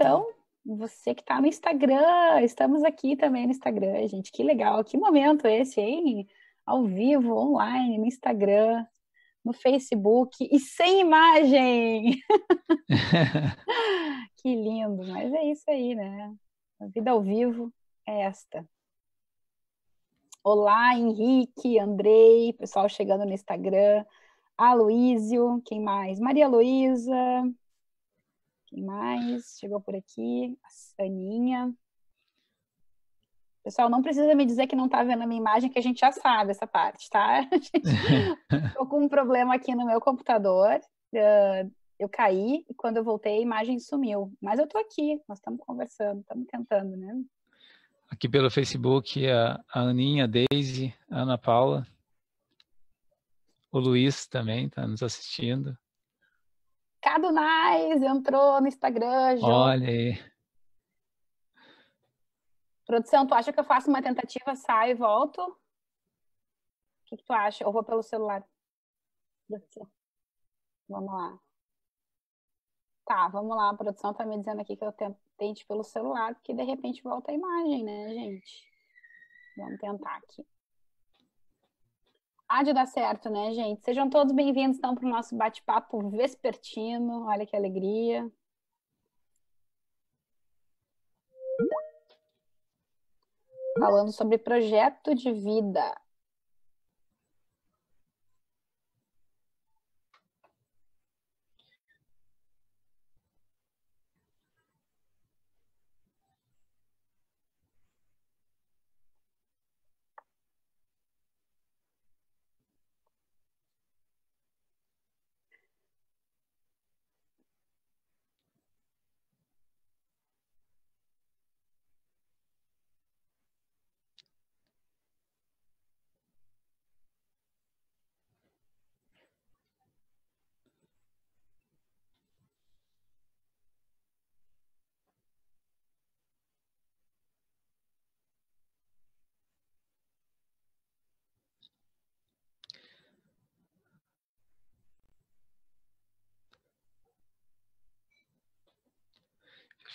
então, você que está no Instagram, estamos aqui também no Instagram, gente, que legal, que momento esse, hein? Ao vivo, online, no Instagram, no Facebook e sem imagem! Que lindo, mas é isso aí, né? A vida ao vivo é esta. Olá, Henrique, Andrei, pessoal chegando no Instagram, Aloísio, quem mais? Maria Luísa, quem mais? Chegou por aqui, a Aninha. Pessoal, não precisa me dizer que não está vendo a minha imagem, que a gente já sabe essa parte, tá? Estou com um problema aqui no meu computador, eu caí e quando eu voltei a imagem sumiu. Mas eu estou aqui, nós estamos conversando, estamos tentando, né? Aqui pelo Facebook, a Aninha, a Deise, a Ana Paula. O Luiz também está nos assistindo. Cadu Nais entrou no Instagram, Jô. Olha aí. Produção, tu acha que eu faço uma tentativa, saio e volto? O que tu acha? Ou vou pelo celular? Vamos lá. Tá, vamos lá. A produção tá me dizendo aqui que eu tente pelo celular, porque de repente volta a imagem, né, gente? Vamos tentar aqui. Há de dar certo, né, gente? Sejam todos bem-vindos, então, para o nosso bate-papo vespertino. Olha que alegria. Falando sobre projeto de vida.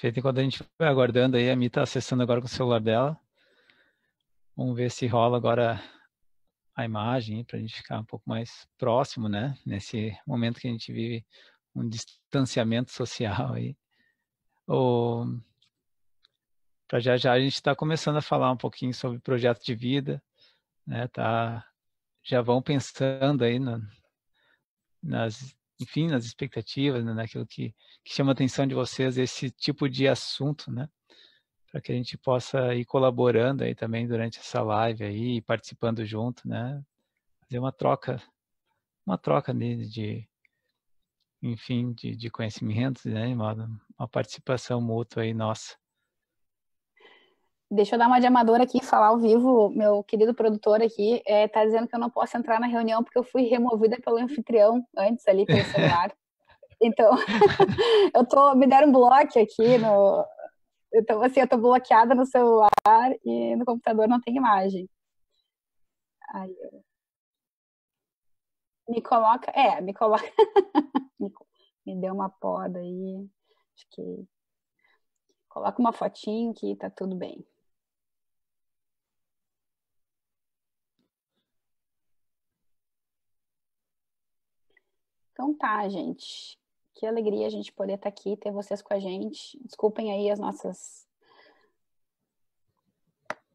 Perfeito. Enquanto a gente vai aguardando aí, a Mi está acessando agora com o celular dela. Vamos ver se rola agora a imagem para a gente ficar um pouco mais próximo, né? Nesse momento que a gente vive um distanciamento social aí. Para já a gente está começando a falar um pouquinho sobre projeto de vida, né? Já vão pensando aí nas expectativas, né? Naquilo que chama a atenção de vocês, esse tipo de assunto, né? Para que a gente possa ir colaborando aí também durante essa live aí, participando junto, né? Fazer uma troca de conhecimentos, né? Uma participação mútua aí nossa. Deixa eu dar uma de amador aqui, falar ao vivo. Meu querido produtor aqui tá dizendo que eu não posso entrar na reunião porque eu fui removida pelo anfitrião antes ali pelo celular. Então, me deram um bloco aqui no... Então, assim, eu tô bloqueada no celular e no computador não tem imagem. Aí, me coloca... me deu uma poda aí. Acho que... Coloca uma fotinho que tá tudo bem. Então tá, gente. Que alegria a gente poder estar aqui, ter vocês com a gente. Desculpem aí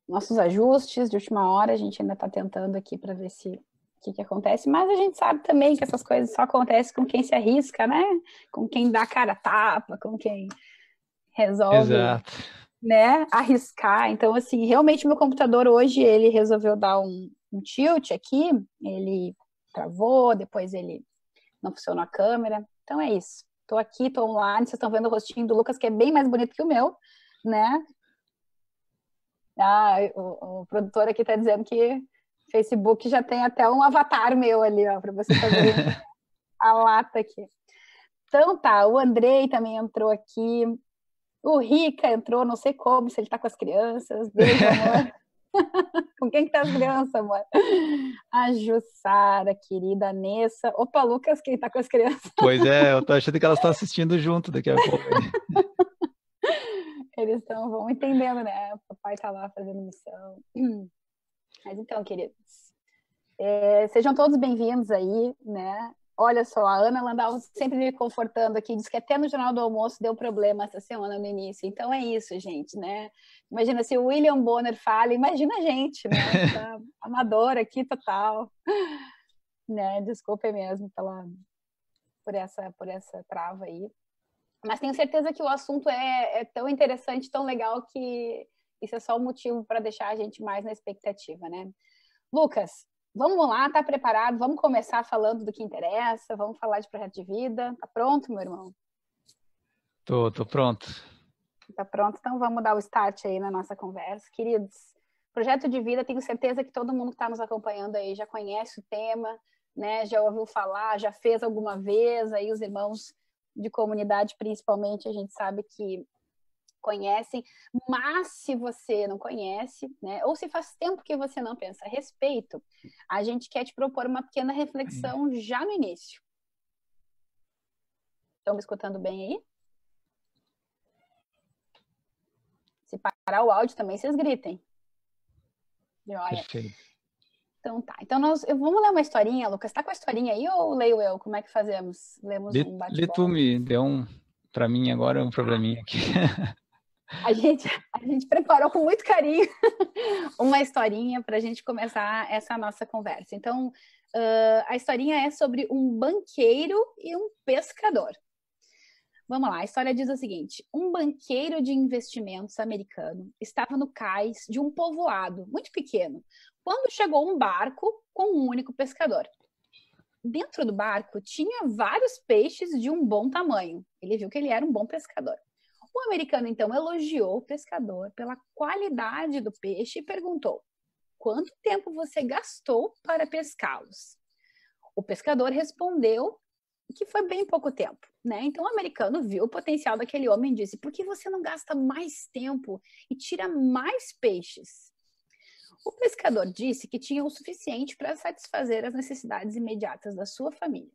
nossos ajustes de última hora. A gente ainda está tentando aqui para ver o que acontece. Mas a gente sabe também que essas coisas só acontecem com quem se arrisca, né? Com quem dá cara a tapa, com quem resolve, Exato, né, arriscar. Então, assim, realmente meu computador hoje, ele resolveu dar um tilt aqui. Ele travou, depois ele não funcionou a câmera. Então é isso. Estou aqui, estou online, vocês estão vendo o rostinho do Lucas, que é bem mais bonito que o meu, né? O produtor aqui está dizendo que Facebook já tem até um avatar meu ali, ó, para você fazer a lata aqui. Então tá, o Andrei também entrou aqui, o Rica entrou, não sei como, se ele está com as crianças. Beijo, amor. Com quem que tá as crianças, amor? A Jussara, querida, a Nessa. Opa, Lucas, quem tá com as crianças? Pois é, eu tô achando que elas estão assistindo junto daqui a pouco. Eles vão entendendo, né? O papai tá lá fazendo missão. Mas então, queridos, sejam todos bem-vindos aí, né? Olha só, a Ana Landau sempre me confortando aqui, diz que até no Jornal do Almoço deu problema essa semana no início. Então é isso, gente, né? Imagina se o William Bonner fala, imagina a gente, né? Tá amador aqui total, né? Desculpa mesmo por essa trava aí. Mas tenho certeza que o assunto é tão interessante, tão legal, que isso é só um motivo para deixar a gente mais na expectativa, né? Lucas, vamos lá, tá preparado? Vamos começar falando do que interessa, vamos falar de projeto de vida. Tá pronto, meu irmão? Tô pronto. Tá pronto, então vamos dar o start aí na nossa conversa. Queridos, projeto de vida, tenho certeza que todo mundo que está nos acompanhando aí já conhece o tema, né? Já ouviu falar, já fez alguma vez, aí os irmãos de comunidade, principalmente, a gente sabe que conhecem, mas se você não conhece, né, ou se faz tempo que você não pensa a respeito, a gente quer te propor uma pequena reflexão já no início. Estão me escutando bem aí? Se parar o áudio também, vocês gritem. Joia. Perfeito. Então tá. Então vamos ler uma historinha, Lucas. Tá com a historinha aí ou leio eu? Como é que fazemos? Lemos um bate-bola? Lê tu, me deu para mim agora um probleminha aqui. A gente preparou com muito carinho uma historinha para a gente começar essa nossa conversa. Então, a historinha é sobre um banqueiro e um pescador. Vamos lá, a história diz o seguinte: um banqueiro de investimentos americano estava no cais de um povoado muito pequeno, quando chegou um barco com um único pescador. Dentro do barco tinha vários peixes de um bom tamanho. Ele viu que ele era um bom pescador. O americano, então, elogiou o pescador pela qualidade do peixe e perguntou: quanto tempo você gastou para pescá-los? O pescador respondeu que foi bem pouco tempo, né? Então o americano viu o potencial daquele homem e disse: por que você não gasta mais tempo e tira mais peixes? O pescador disse que tinha o suficiente para satisfazer as necessidades imediatas da sua família.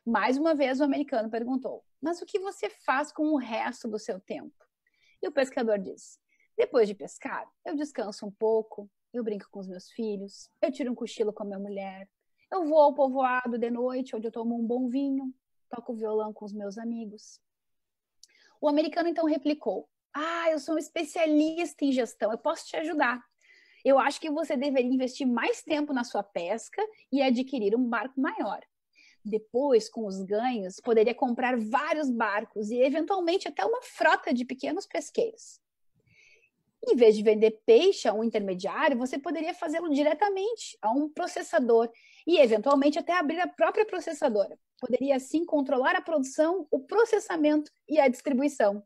Mais uma vez o americano perguntou: mas o que você faz com o resto do seu tempo? E o pescador disse: depois de pescar, eu descanso um pouco, eu brinco com os meus filhos, eu tiro um cochilo com a minha mulher, eu vou ao povoado de noite, onde eu tomo um bom vinho, toco violão com os meus amigos. O americano então replicou: eu sou um especialista em gestão, eu posso te ajudar. Eu acho que você deveria investir mais tempo na sua pesca e adquirir um barco maior. Depois, com os ganhos, poderia comprar vários barcos e, eventualmente, até uma frota de pequenos pesqueiros. Em vez de vender peixe a um intermediário, você poderia fazê-lo diretamente a um processador e, eventualmente, até abrir a própria processadora. Poderia, assim, controlar a produção, o processamento e a distribuição.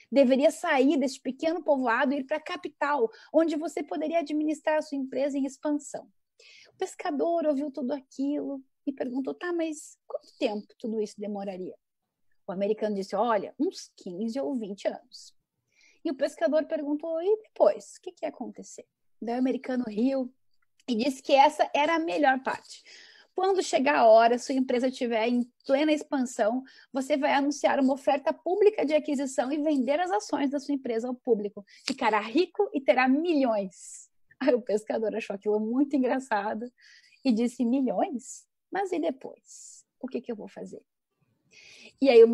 Deveria sair deste pequeno povoado e ir para a capital, onde você poderia administrar a sua empresa em expansão. O pescador ouviu tudo aquilo e perguntou: tá, mas quanto tempo tudo isso demoraria? O americano disse: olha, uns 15 ou 20 anos. E o pescador perguntou: e depois? O que ia acontecer? Daí o americano riu e disse que essa era a melhor parte. Quando chegar a hora, sua empresa estiver em plena expansão, você vai anunciar uma oferta pública de aquisição e vender as ações da sua empresa ao público. Ficará rico e terá milhões. Aí o pescador achou aquilo muito engraçado e disse: milhões? Mas e depois? O que eu vou fazer? E aí o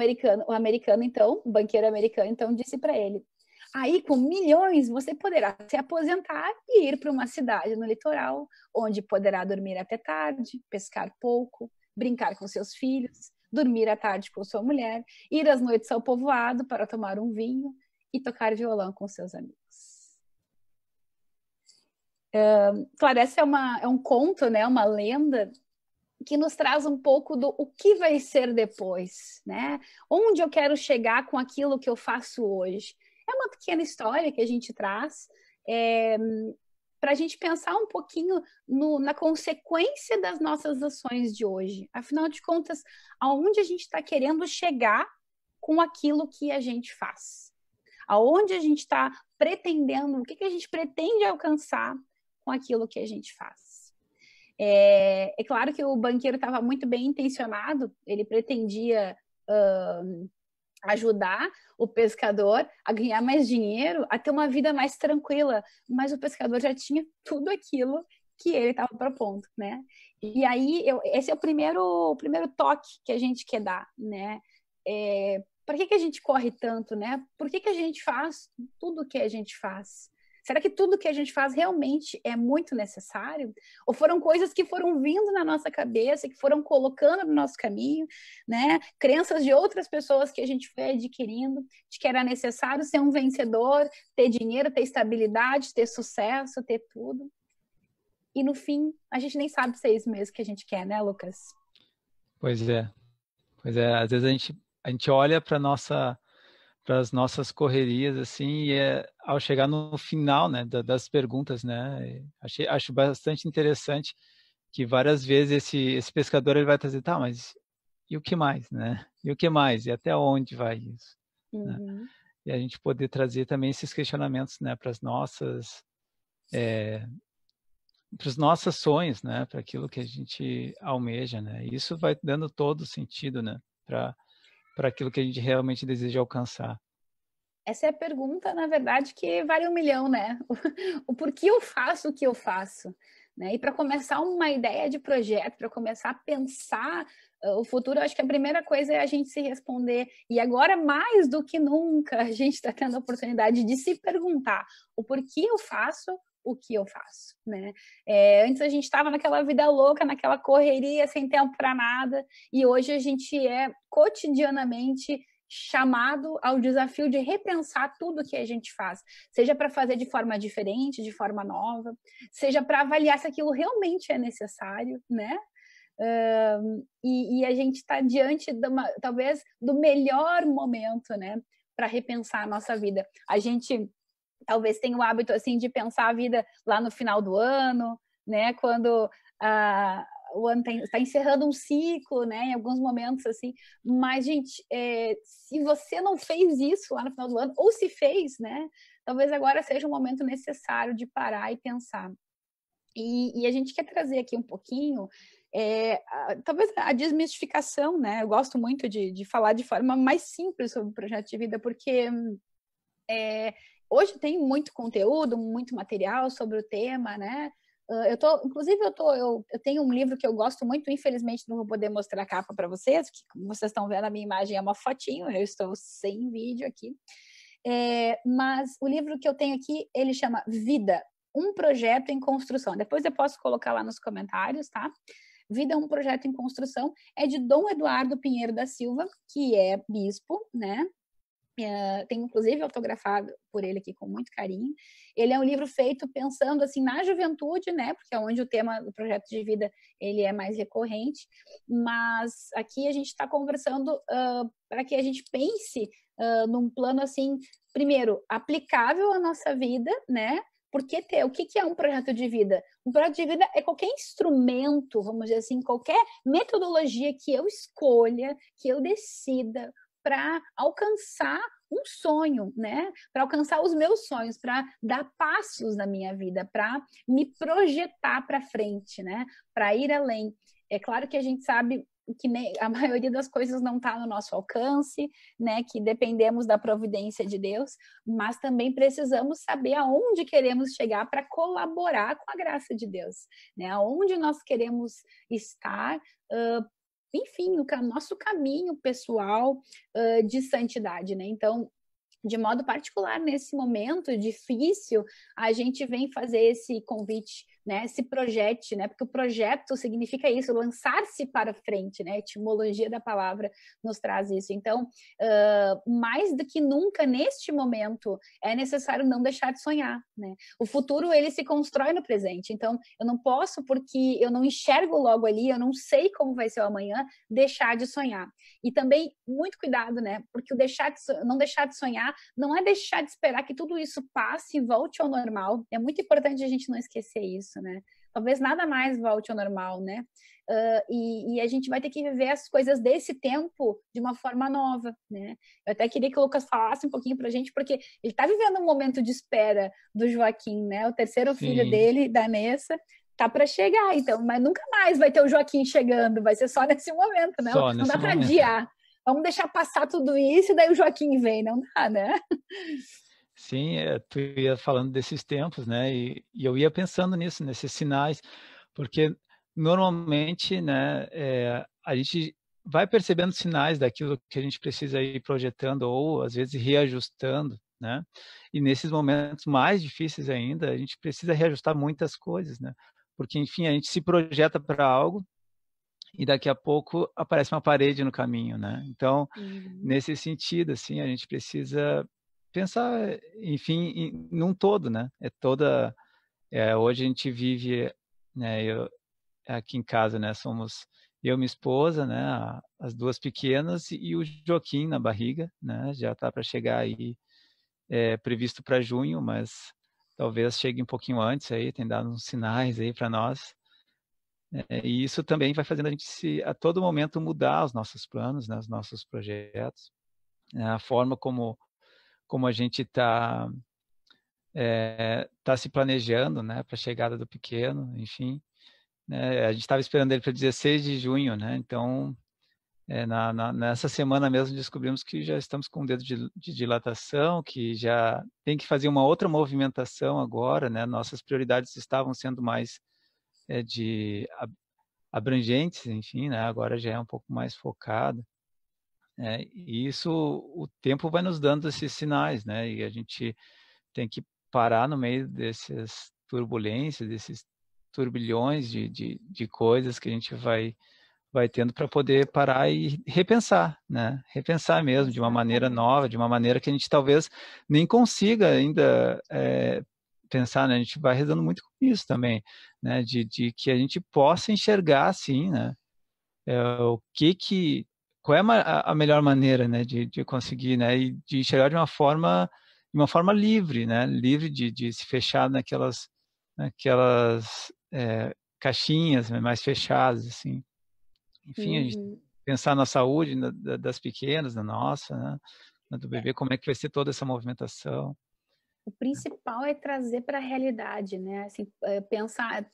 americano então, o banqueiro americano, então, disse para ele: aí com milhões você poderá se aposentar e ir para uma cidade no litoral, onde poderá dormir até tarde, pescar pouco, brincar com seus filhos, dormir à tarde com sua mulher, ir às noites ao povoado para tomar um vinho e tocar violão com seus amigos. Claro, essa é um conto, né, uma lenda que nos traz um pouco do o que vai ser depois, né? Onde eu quero chegar com aquilo que eu faço hoje. É uma pequena história que a gente traz para a gente pensar um pouquinho na consequência das nossas ações de hoje. Afinal de contas, aonde a gente está querendo chegar com aquilo que a gente faz? Aonde a gente está pretendendo, o que a gente pretende alcançar com aquilo que a gente faz? É claro que o banqueiro estava muito bem intencionado, ele pretendia ajudar o pescador a ganhar mais dinheiro, a ter uma vida mais tranquila. Mas o pescador já tinha tudo aquilo que ele estava propondo, né? E aí, esse é o primeiro toque que a gente quer dar, né? Por que a gente corre tanto, né? Por que a gente faz tudo o que a gente faz? Será que tudo que a gente faz realmente é muito necessário? Ou foram coisas que foram vindo na nossa cabeça, que foram colocando no nosso caminho, né? Crenças de outras pessoas que a gente foi adquirindo, de que era necessário ser um vencedor, ter dinheiro, ter estabilidade, ter sucesso, ter tudo. E no fim, a gente nem sabe se é isso mesmo que a gente quer, né, Lucas? Pois é. Às vezes a gente olha para as nossas correrias, assim, e ao chegar no final, né, das perguntas, né, acho bastante interessante que várias vezes esse pescador ele vai trazer, tá, mas e o que mais, né? E o que mais? E até onde vai isso? Né? E a gente poder trazer também esses questionamentos, né, para os nossos sonhos, né, para aquilo que a gente almeja, né? E isso vai dando todo o sentido, né, para aquilo que a gente realmente deseja alcançar. Essa é a pergunta, na verdade, que vale 1 milhão, né? O porquê eu faço o que eu faço, né? E para começar uma ideia de projeto, para começar a pensar o futuro, eu acho que a primeira coisa é a gente se responder. E agora, mais do que nunca, a gente está tendo a oportunidade de se perguntar o porquê eu faço o que eu faço, né? Antes a gente estava naquela vida louca, naquela correria, sem tempo para nada, e hoje a gente é cotidianamente chamado ao desafio de repensar tudo que a gente faz, seja para fazer de forma diferente, de forma nova, seja para avaliar se aquilo realmente é necessário, né? E a gente está diante talvez do melhor momento, né, para repensar a nossa vida. A gente talvez tenha o hábito assim de pensar a vida lá no final do ano, né, quando o ano está encerrando um ciclo, né, em alguns momentos assim. Mas, gente, se você não fez isso lá no final do ano, ou se fez, né, talvez agora seja um momento necessário de parar e pensar. E a gente quer trazer aqui um pouquinho talvez a desmistificação, né? Eu gosto muito de falar de forma mais simples sobre o projeto de vida, porque hoje tem muito conteúdo, muito material sobre o tema, né? Eu tenho um livro que eu gosto muito, infelizmente não vou poder mostrar a capa para vocês, que como vocês estão vendo, a minha imagem é uma fotinho, eu estou sem vídeo aqui. Mas o livro que eu tenho aqui, ele chama Vida, um projeto em construção. Depois eu posso colocar lá nos comentários, tá? Vida, um projeto em construção, é de Dom Eduardo Pinheiro da Silva, que é bispo, né? Tem inclusive autografado por ele aqui com muito carinho. Ele é um livro feito pensando assim na juventude, né? Porque é onde o tema do projeto de vida ele é mais recorrente. Mas aqui a gente está conversando para que a gente pense num plano assim, primeiro aplicável à nossa vida, né? Porque o que é um projeto de vida? Um projeto de vida é qualquer instrumento, vamos dizer assim, qualquer metodologia que eu escolha, que eu decida para alcançar um sonho, né? Para alcançar os meus sonhos, para dar passos na minha vida, para me projetar para frente, né? Para ir além. É claro que a gente sabe que a maioria das coisas não está no nosso alcance, né? Que dependemos da providência de Deus, mas também precisamos saber aonde queremos chegar para colaborar com a graça de Deus, né? Aonde nós queremos estar, enfim, no nosso caminho pessoal de santidade, né? Então, de modo particular, nesse momento difícil, a gente vem fazer esse convite, né? Se projete, né? Porque o projeto significa isso, lançar-se para frente, né? A etimologia da palavra nos traz isso. Então, mais do que nunca, neste momento, é necessário não deixar de sonhar, né? O futuro, ele se constrói no presente. Então, eu não posso, porque eu não enxergo logo ali, eu não sei como vai ser o amanhã, deixar de sonhar. E também, muito cuidado, né? Porque não deixar de sonhar não é deixar de esperar que tudo isso passe e volte ao normal. É muito importante a gente não esquecer isso, né? Talvez nada mais volte ao normal, né? E a gente vai ter que viver as coisas desse tempo de uma forma nova, né? Eu até queria que o Lucas falasse um pouquinho pra gente, porque ele está vivendo um momento de espera do Joaquim, né? O terceiro filho dele, da Nessa, tá para chegar, então, mas nunca mais vai ter o Joaquim chegando, vai ser só nesse momento, né? Não dá para adiar. vamos deixar passar tudo isso e daí o Joaquim vem, não dá, né? Sim, tu ia falando desses tempos, né? E eu ia pensando nisso, nesses sinais, porque normalmente, né, a gente vai percebendo sinais daquilo que a gente precisa ir projetando ou às vezes reajustando, né? E nesses momentos mais difíceis ainda, a gente precisa reajustar muitas coisas, né? Porque, enfim, a gente se projeta para algo e daqui a pouco aparece uma parede no caminho, né? Então, nesse sentido, assim, a gente precisa pensar, enfim, num todo, né? Hoje a gente vive, né? Aqui em casa, né? Somos eu e minha esposa, né? As duas pequenas e o Joaquim na barriga, né? Já está para chegar aí, previsto para junho, mas talvez chegue um pouquinho antes aí, tem dado uns sinais aí para nós. E isso também vai fazendo a gente a todo momento mudar os nossos planos, né? Os nossos projetos, né? A forma como a gente tá se planejando, né? Para a chegada do pequeno, enfim. Né? A gente estava esperando ele para 16 de junho, né? Então, nessa semana mesmo descobrimos que já estamos com um dedo de dilatação, que já tem que fazer uma outra movimentação agora, né? Nossas prioridades estavam sendo mais de abrangentes, enfim, né? Agora já é um pouco mais focado. E isso, o tempo vai nos dando esses sinais, né? E a gente tem que parar no meio dessas turbulências, desses turbilhões de coisas que a gente vai tendo para poder parar e repensar, né? Repensar mesmo de uma maneira nova, de uma maneira que a gente talvez nem consiga ainda pensar, né? A gente vai rezando muito com isso também, né? De que a gente possa enxergar, assim, né? O qual é a melhor maneira, né? De conseguir, né? E de enxergar de uma forma livre, né? Livre de se fechar naquelas caixinhas mais fechadas, assim. Enfim, a gente pensar na saúde das pequenas, na nossa, né? Na do bebê, como é que vai ser toda essa movimentação. O principal é trazer para a realidade, né? Assim, pensar,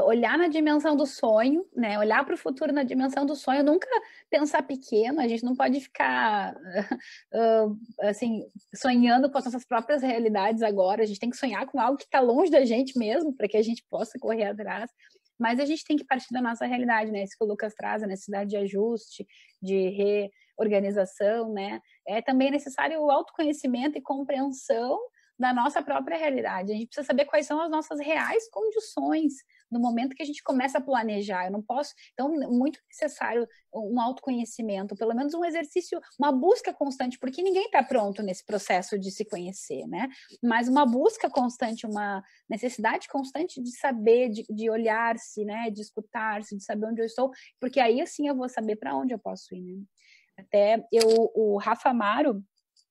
olhar na dimensão do sonho, né? Olhar para o futuro na dimensão do sonho, nunca pensar pequeno. A gente não pode ficar assim sonhando com as nossas próprias realidades agora. A gente tem que sonhar com algo que está longe da gente mesmo, para que a gente possa correr atrás. Mas a gente tem que partir da nossa realidade, né? Isso que o Lucas traz, a necessidade de ajuste, de reorganização, né? É também necessário o autoconhecimento e compreensão da nossa própria realidade. A gente precisa saber quais são as nossas reais condições no momento que a gente começa a planejar. Eu não posso, então, muito necessário um autoconhecimento, pelo menos um exercício, uma busca constante, porque ninguém está pronto nesse processo de se conhecer, né? Mas uma busca constante, uma necessidade constante de saber, de olhar-se, né? De escutar-se, de saber onde eu estou, porque aí, assim, eu vou saber para onde eu posso ir, né? Até o Rafa Amaro,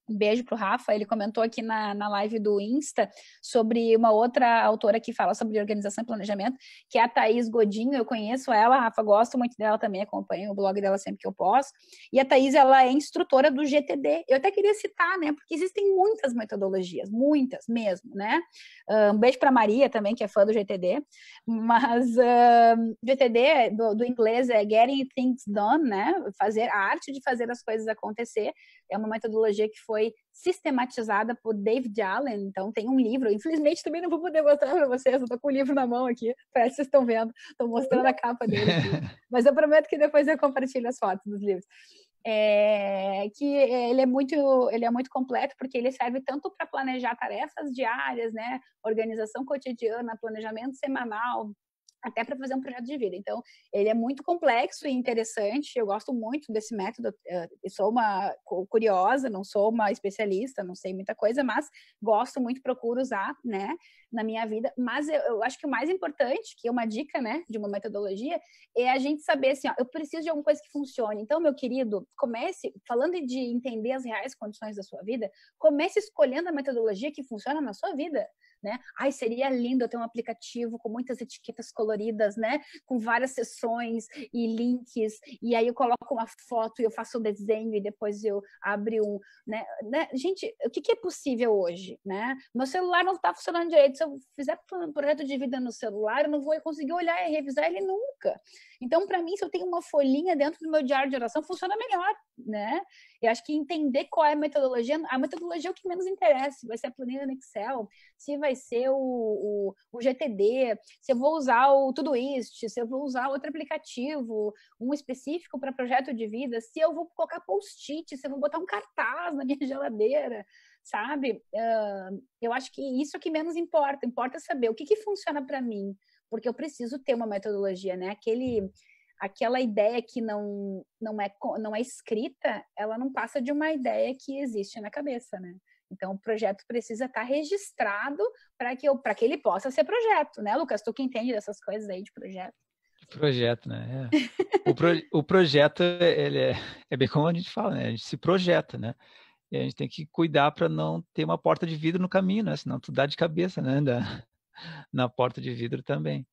um beijo pro Rafa, ele comentou aqui na live do Insta sobre uma outra autora que fala sobre organização e planejamento, que é a Thaís Godinho. Eu conheço ela, Rafa, gosto muito dela também, acompanho o blog dela sempre que eu posso. E a Thaís, ela é instrutora do GTD. Eu até queria citar, né, porque existem muitas metodologias, muitas mesmo, né? Um beijo para Maria também, que é fã do GTD. Mas GTD do inglês é Getting Things Done, né? Fazer a arte de fazer as coisas acontecer. É uma metodologia que foi sistematizada por David Allen. Então tem um livro, infelizmente também não vou poder mostrar para vocês, eu tô com o livro na mão aqui, parece que vocês estão vendo, estou mostrando a capa dele aqui. Mas eu prometo que depois eu compartilho as fotos dos livros. Ele é muito completo, porque ele serve tanto para planejar tarefas diárias, né, organização cotidiana, planejamento semanal, até para fazer um projeto de vida. Então, ele é muito complexo e interessante. Eu gosto muito desse método. Eu sou uma curiosa, não sou uma especialista, não sei muita coisa, mas gosto muito, procuro usar, né, na minha vida. Mas eu acho que o mais importante, que é uma dica, né, de uma metodologia, é a gente saber assim, ó, eu preciso de alguma coisa que funcione. Então, meu querido, comece, falando de entender as reais condições da sua vida, comece escolhendo a metodologia que funciona na sua vida. Né? Ai, seria lindo eu ter um aplicativo com muitas etiquetas coloridas, né? Com várias seções e links, e aí eu coloco uma foto e eu faço o desenho e depois eu abro né? Gente, o que é possível hoje, né? Meu celular não está funcionando direito. Se eu fizer um projeto de vida no celular, eu não vou conseguir olhar e revisar ele nunca. Então, para mim, se eu tenho uma folhinha dentro do meu diário de oração, funciona melhor, né? Eu acho que entender qual é a metodologia é o que menos interessa. Se vai ser a planilha no Excel, se vai ser o GTD, se eu vou usar o Todoist, se eu vou usar outro aplicativo, um específico para projeto de vida, se eu vou colocar post-it, se eu vou botar um cartaz na minha geladeira, sabe? Eu acho que isso é o que menos importa. Importa saber o que funciona para mim, porque eu preciso ter uma metodologia, né? Aquela ideia que não é escrita, ela não passa de uma ideia que existe na cabeça, né? Então, o projeto precisa estar registrado para que ele possa ser projeto, né, Lucas? Tu que entende dessas coisas aí de projeto. Projeto, né? O projeto, ele é bem como a gente fala, né? A gente se projeta, né? E a gente tem que cuidar para não ter uma porta de vidro no caminho, né? Senão tu dá de cabeça, né? Na porta de vidro também.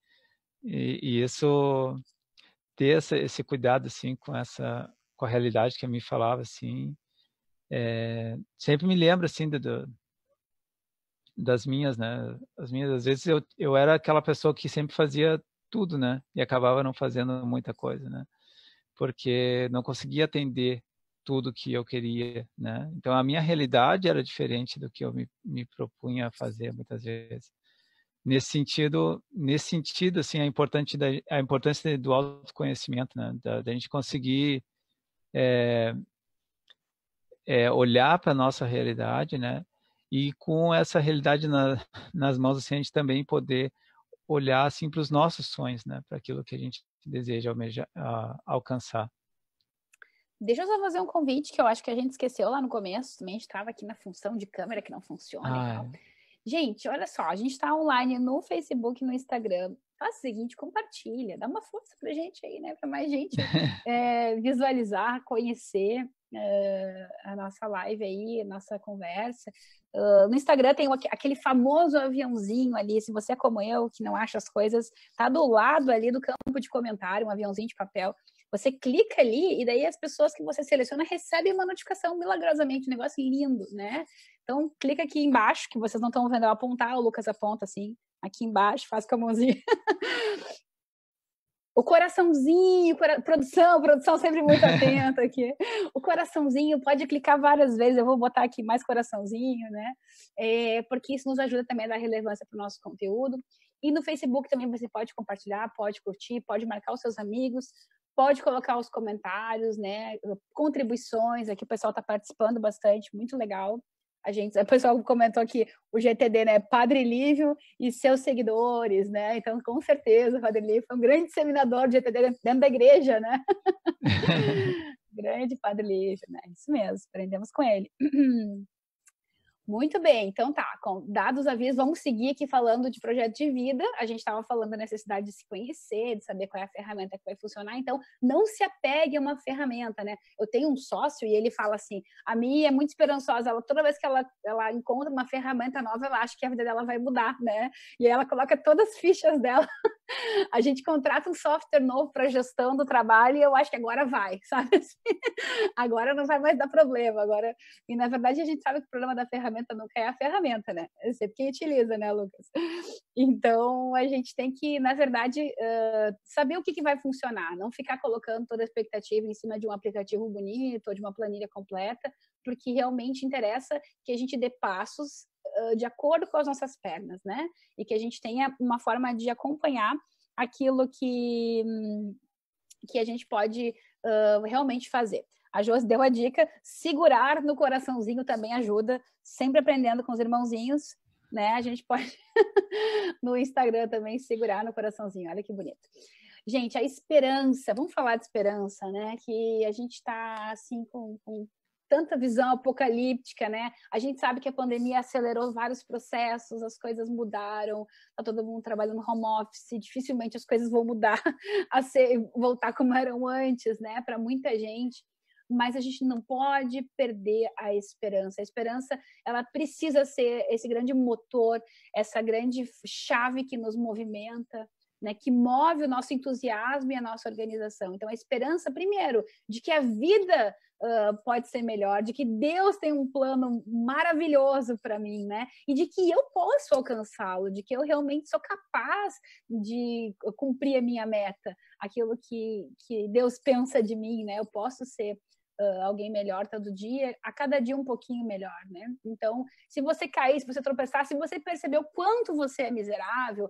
E isso, ter esse cuidado, assim, com a realidade que a mim falava, assim, sempre me lembra, assim, das minhas, né? Às vezes eu era aquela pessoa que sempre fazia tudo, né? E acabava não fazendo muita coisa, né? Porque não conseguia atender tudo que eu queria, né? Então a minha realidade era diferente do que eu me propunha a fazer muitas vezes. Nesse sentido, assim, a importância do autoconhecimento, né? Da gente conseguir olhar para a nossa realidade, né? E com essa realidade nas mãos, assim, a gente também poder olhar assim para os nossos sonhos, né? Para aquilo que a gente deseja alcançar. Deixa eu só fazer um convite que eu acho que a gente esqueceu lá no começo. Também a gente estava aqui na função de câmera que não funciona e tal. Gente, olha só, a gente está online no Facebook e no Instagram. Faz o seguinte, compartilha, dá uma força pra gente aí, né? Para mais gente visualizar, conhecer a nossa live aí, a nossa conversa. No Instagram tem aquele famoso aviãozinho ali, se você é como eu, que não acha as coisas, tá do lado ali do campo de comentário, um aviãozinho de papel. Você clica ali e daí as pessoas que você seleciona recebem uma notificação milagrosamente, um negócio lindo, né? Então, clica aqui embaixo, que vocês não estão vendo eu apontar, o Lucas aponta assim, aqui embaixo, faz com a mãozinha. O coraçãozinho, produção sempre muito atenta aqui. O coraçãozinho, pode clicar várias vezes, eu vou botar aqui mais coraçãozinho, né? Porque isso nos ajuda também a dar relevância para o nosso conteúdo. E no Facebook também você pode compartilhar, pode curtir, pode marcar os seus amigos, pode colocar os comentários, né? Contribuições, aqui o pessoal está participando bastante, muito legal. O pessoal comentou aqui o GTD, né? Padre Lívio e seus seguidores, né? Então, com certeza, o Padre Lívio foi um grande disseminador de GTD dentro da igreja, né? Grande Padre Lívio, né? Isso mesmo, aprendemos com ele. Muito bem, então tá, dados os avisos, vamos seguir aqui falando de projeto de vida. A gente estava falando da necessidade de se conhecer, de saber qual é a ferramenta que vai funcionar, então não se apegue a uma ferramenta, né? Eu tenho um sócio e ele fala assim, a Mia é muito esperançosa, toda vez que ela encontra uma ferramenta nova, ela acha que a vida dela vai mudar, né? E aí ela coloca todas as fichas dela. A gente contrata um software novo para gestão do trabalho e eu acho que agora vai, sabe? Assim, agora não vai mais dar problema, agora... E na verdade a gente sabe que o problema da ferramenta nunca é a ferramenta, né? É sempre quem utiliza, né, Lucas? Então, a gente tem que, na verdade, saber o que vai funcionar, não ficar colocando toda a expectativa em cima de um aplicativo bonito ou de uma planilha completa, porque realmente interessa que a gente dê passos de acordo com as nossas pernas, né? E que a gente tenha uma forma de acompanhar aquilo que a gente pode realmente fazer. A Josi deu a dica, segurar no coraçãozinho também ajuda, sempre aprendendo com os irmãozinhos, né? A gente pode no Instagram também segurar no coraçãozinho, olha que bonito. Gente, a esperança, vamos falar de esperança, né? Que a gente está assim com tanta visão apocalíptica, né? A gente sabe que a pandemia acelerou vários processos, as coisas mudaram, tá todo mundo trabalhando home office, dificilmente as coisas vão mudar, voltar como eram antes, né? Para muita gente. Mas a gente não pode perder a esperança. A esperança, ela precisa ser esse grande motor, essa grande chave que nos movimenta, né, que move o nosso entusiasmo e a nossa organização. Então, a esperança, primeiro, de que a vida pode ser melhor, de que Deus tem um plano maravilhoso para mim, né? E de que eu posso alcançá-lo, de que eu realmente sou capaz de cumprir a minha meta, aquilo que Deus pensa de mim, né? Eu posso ser alguém melhor todo dia, a cada dia um pouquinho melhor, né? Então, se você cair, se você tropeçar, se você perceber o quanto você é miserável,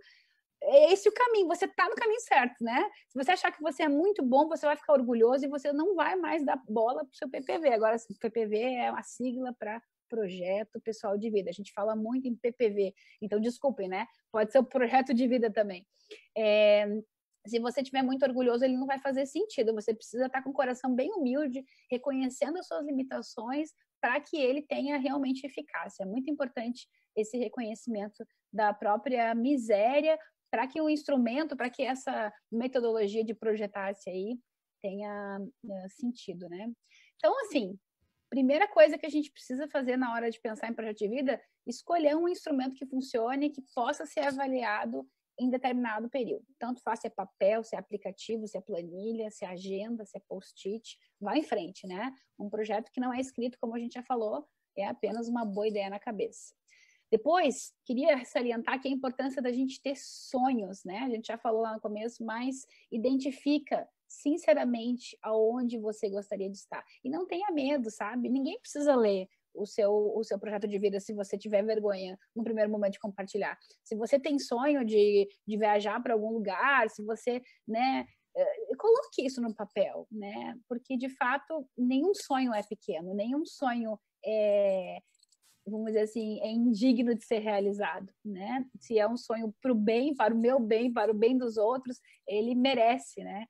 é esse o caminho, você está no caminho certo, né? Se você achar que você é muito bom, você vai ficar orgulhoso e você não vai mais dar bola para o seu PPV. Agora, o PPV é uma sigla para Projeto Pessoal de Vida. A gente fala muito em PPV, então desculpem, né? Pode ser o projeto de vida também. Se você estiver muito orgulhoso, ele não vai fazer sentido. Você precisa estar com o coração bem humilde, reconhecendo as suas limitações, para que ele tenha realmente eficácia. É muito importante esse reconhecimento da própria miséria, para que o instrumento, para que essa metodologia de projetar-se aí tenha sentido, né? Então, assim, primeira coisa que a gente precisa fazer na hora de pensar em projeto de vida, escolher um instrumento que funcione, que possa ser avaliado em determinado período. Tanto faz se é papel, se é aplicativo, se é planilha, se é agenda, se é post-it, vai em frente, né? Um projeto que não é escrito, como a gente já falou, é apenas uma boa ideia na cabeça. Depois, queria salientar que a importância da gente ter sonhos, né? A gente já falou lá no começo, mas identifica sinceramente aonde você gostaria de estar. E não tenha medo, sabe? Ninguém precisa ler o seu projeto de vida se você tiver vergonha no primeiro momento de compartilhar. Se você tem sonho de viajar para algum lugar, se você, né, coloque isso no papel, né? Porque, de fato, nenhum sonho é pequeno, nenhum sonho vamos dizer assim, é indigno de ser realizado, né? Se é um sonho para o bem, para o meu bem, para o bem dos outros, ele merece, né,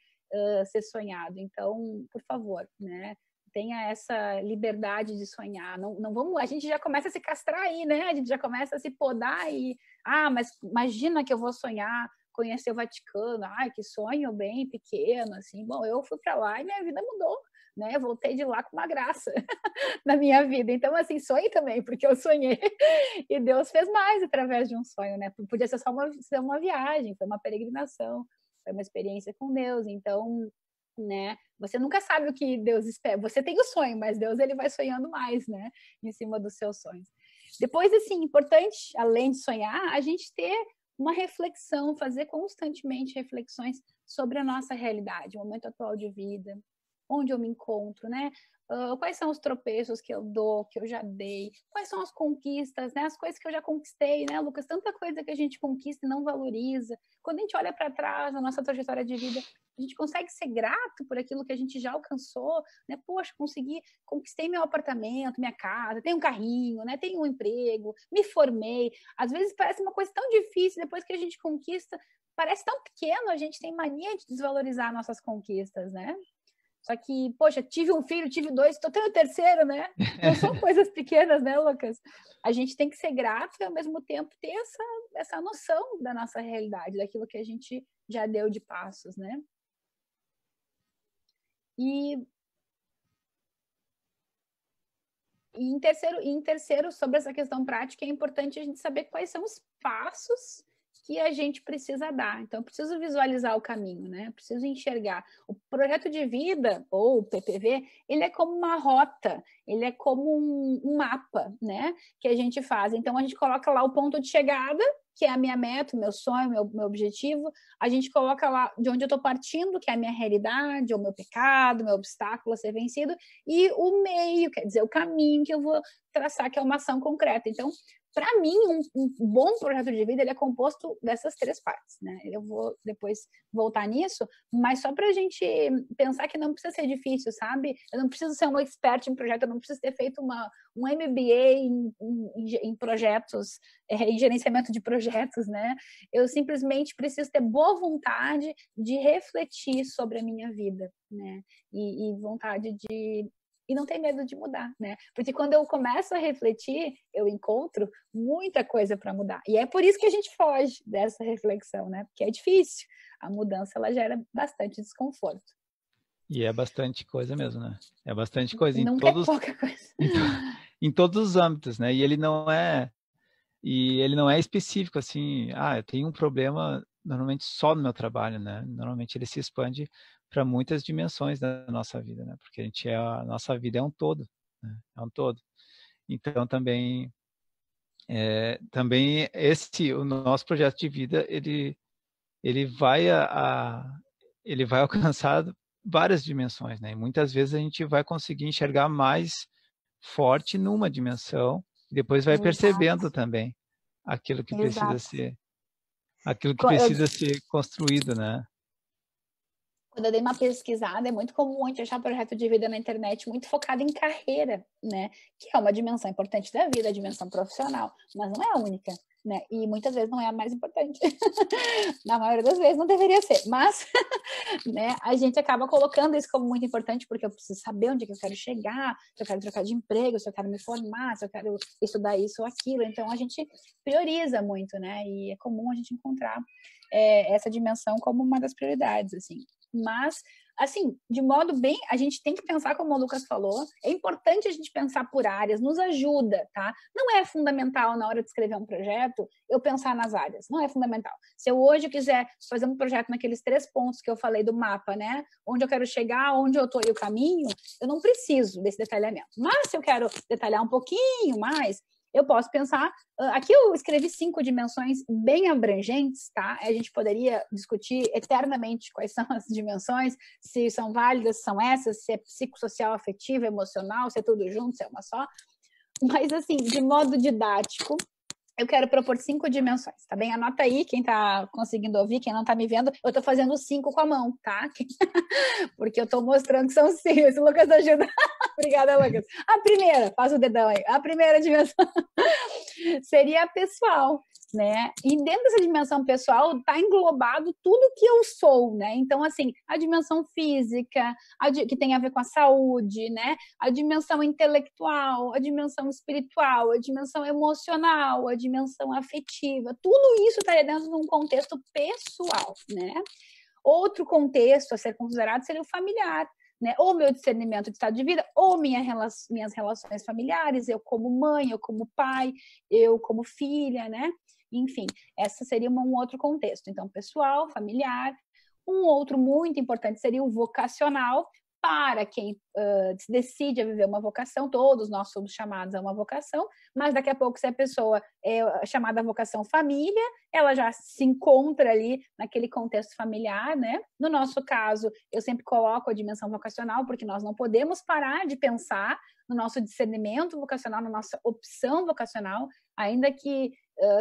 ser sonhado. Então, por favor, né, tenha essa liberdade de sonhar. Não vamos, a gente já começa a se castrar aí, né? A gente já começa a se podar e, mas imagina que eu vou sonhar conhecer o Vaticano. Ai, que sonho bem pequeno, assim. Bom, eu fui para lá e minha vida mudou, né? Eu voltei de lá com uma graça na minha vida. Então, assim, sonhei também, porque eu sonhei e Deus fez mais através de um sonho, né? Podia ser só uma viagem, foi uma peregrinação, foi uma experiência com Deus. Então, né? Você nunca sabe o que Deus espera. Você tem o sonho, mas Deus ele vai sonhando mais, né? Em cima dos seus sonhos. Depois, assim, importante, além de sonhar, a gente ter uma reflexão, fazer constantemente reflexões sobre a nossa realidade, o momento atual de vida, onde eu me encontro, né? Quais são os tropeços que eu dou, que eu já dei? Quais são as conquistas, né? As coisas que eu já conquistei, né, Lucas? Tanta coisa que a gente conquista e não valoriza. Quando a gente olha para trás na nossa trajetória de vida, a gente consegue ser grato por aquilo que a gente já alcançou, né? Poxa, conquistei meu apartamento, minha casa, tenho um carrinho, né? Tenho um emprego, me formei. Às vezes parece uma coisa tão difícil, depois que a gente conquista, parece tão pequeno, a gente tem mania de desvalorizar nossas conquistas, né? Só que, poxa, tive um filho, tive dois, estou tendo o terceiro, né? Não são coisas pequenas, né, Lucas? A gente tem que ser grato e, ao mesmo tempo, ter essa noção da nossa realidade, daquilo que a gente já deu de passos, né? E em terceiro, sobre essa questão prática, é importante a gente saber quais são os passos que a gente precisa dar. Então, eu preciso visualizar o caminho, né? Eu preciso enxergar. O projeto de vida, ou o PPV, ele é como uma rota, ele é como um mapa, né? Que a gente faz. Então, a gente coloca lá o ponto de chegada, que é a minha meta, o meu sonho, meu objetivo. A gente coloca lá de onde eu estou partindo, que é a minha realidade, o meu pecado, o meu obstáculo a ser vencido, e o meio, quer dizer, o caminho que eu vou traçar, que é uma ação concreta. Então, para mim, um bom projeto de vida ele é composto dessas três partes, né? Eu vou depois voltar nisso, mas só para a gente pensar que não precisa ser difícil, sabe? Eu não preciso ser uma expert em projeto, eu não preciso ter feito um MBA em projetos, em gerenciamento de projetos, né? Eu simplesmente preciso ter boa vontade de refletir sobre a minha vida, né? E vontade e não ter medo de mudar, né? Porque quando eu começo a refletir, eu encontro muita coisa para mudar. E é por isso que a gente foge dessa reflexão, né? Porque é difícil. A mudança, ela gera bastante desconforto. E é bastante coisa mesmo, né? É bastante coisa. Nunca é pouca coisa. Em todos os âmbitos, né? E ele não é específico, assim, eu tenho um problema normalmente só no meu trabalho, né? Normalmente ele se expande para muitas dimensões da nossa vida, né? Porque a nossa vida é um todo, né? É um todo. Então também o nosso projeto de vida ele vai ele vai alcançar várias dimensões, né? E muitas vezes a gente vai conseguir enxergar mais forte numa dimensão e depois vai percebendo Exato. também aquilo que precisa Exato. ser Eu construído, né? Quando eu dei uma pesquisada, é muito comum a gente achar projeto de vida na internet muito focado em carreira, né? Que é uma dimensão importante da vida, a dimensão profissional, mas não é a única, né? E muitas vezes não é a mais importante. Na maioria das vezes não deveria ser, mas né, a gente acaba colocando isso como muito importante porque eu preciso saber onde é que eu quero chegar, se eu quero trocar de emprego, se eu quero me formar, se eu quero estudar isso ou aquilo. Então a gente prioriza muito, né? E é comum a gente encontrar essa dimensão como uma das prioridades, assim. Mas, assim, de modo bem, a gente tem que pensar, como o Lucas falou, é importante a gente pensar por áreas, nos ajuda, tá? Não é fundamental na hora de escrever um projeto eu pensar nas áreas, não é fundamental. Se eu hoje quiser fazer um projeto naqueles 3 pontos que eu falei do mapa, né? Onde eu quero chegar, onde eu tô e o caminho, eu não preciso desse detalhamento. Mas se eu quero detalhar um pouquinho mais, eu posso pensar. Aqui eu escrevi 5 dimensões bem abrangentes, tá? A gente poderia discutir eternamente quais são as dimensões, se são válidas, se são essas, se é psicossocial, afetiva, emocional, se é tudo junto, se é uma só. Mas, assim, de modo didático, eu quero propor 5 dimensões, tá bem? Anota aí, quem tá conseguindo ouvir, quem não tá me vendo, eu tô fazendo 5 com a mão, tá? Porque eu tô mostrando que são 5. Esse Lucas ajuda. Obrigada, Lucas. A primeira, faz o dedão aí. A primeira dimensão seria a pessoal, né? E dentro dessa dimensão pessoal está englobado tudo que eu sou, né? Então, assim, a dimensão física, que tem a ver com a saúde, né? A dimensão intelectual, a dimensão espiritual, a dimensão emocional, a dimensão afetiva, tudo isso estaria dentro de um contexto pessoal, né? Outro contexto a ser considerado seria o familiar, né? Ou meu discernimento de estado de vida, ou minhas relações familiares, eu como mãe, eu como pai, eu como filha, né? Enfim, essa seria um outro contexto. Então, pessoal, familiar. Um outro muito importante seria o vocacional, para quem se decide a viver uma vocação. Todos nós somos chamados a uma vocação, mas daqui a pouco, se a pessoa é chamada a vocação família, ela já se encontra ali naquele contexto familiar, né? No nosso caso, eu sempre coloco a dimensão vocacional, porque nós não podemos parar de pensar no nosso discernimento vocacional, na nossa opção vocacional, ainda que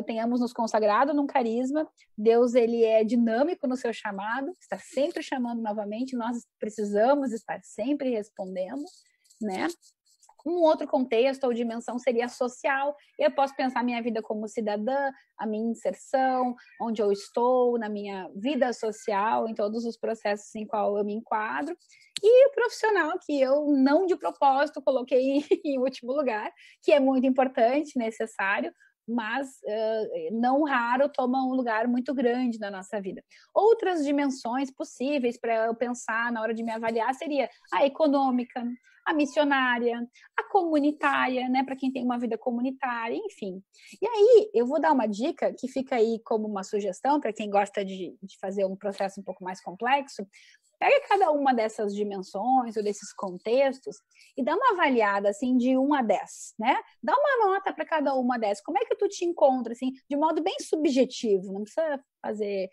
tenhamos nos consagrado num carisma. Deus, ele é dinâmico no seu chamado, está sempre chamando novamente, nós precisamos estar sempre respondendo, né? Um outro contexto ou dimensão seria social. Eu posso pensar a minha vida como cidadã, a minha inserção, onde eu estou, na minha vida social, em todos os processos em qual eu me enquadro. E o profissional, que eu não de propósito coloquei em último lugar, que é muito importante, necessário, mas não raro toma um lugar muito grande na nossa vida. Outras dimensões possíveis para eu pensar na hora de me avaliar seria a econômica, a missionária, a comunitária, né, para quem tem uma vida comunitária, enfim. E aí, eu vou dar uma dica que fica aí como uma sugestão para quem gosta de fazer um processo um pouco mais complexo. Pega cada uma dessas dimensões ou desses contextos e dá uma avaliada, assim, de 1 a 10, né? Dá uma nota para cada uma dessas. Como é que tu te encontra, assim, de modo bem subjetivo? Não precisa fazer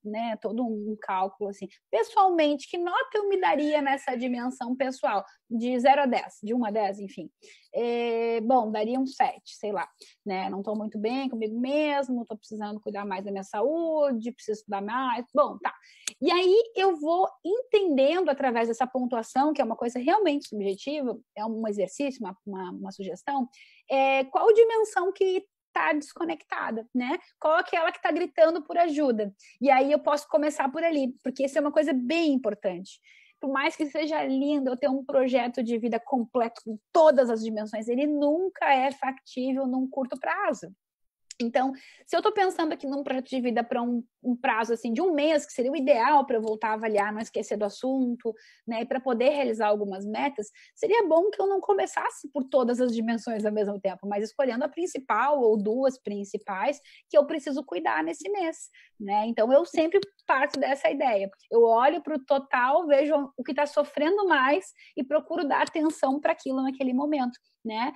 né, todo um cálculo, assim. Pessoalmente, que nota eu me daria nessa dimensão pessoal? De 0 a 10, de 1 a 10, enfim. Bom, daria um 7, sei lá. Né? Não estou muito bem comigo mesmo, estou precisando cuidar mais da minha saúde, preciso estudar mais. Bom, tá. E aí eu vou entendendo através dessa pontuação, que é uma coisa realmente subjetiva, é um exercício, uma sugestão, qual dimensão que está desconectada, né? Qual é aquela que está gritando por ajuda? E aí eu posso começar por ali, porque isso é uma coisa bem importante. Por mais que seja lindo eu ter um projeto de vida completo com todas as dimensões, ele nunca é factível num curto prazo. Então, se eu estou pensando aqui num projeto de vida para um um prazo assim de um mês, que seria o ideal para eu voltar a avaliar, não esquecer do assunto, né? E para poder realizar algumas metas, seria bom que eu não começasse por todas as dimensões ao mesmo tempo, mas escolhendo a principal ou duas principais que eu preciso cuidar nesse mês, né? Então eu sempre parto dessa ideia. Eu olho para o total, vejo o que está sofrendo mais e procuro dar atenção para aquilo naquele momento, né?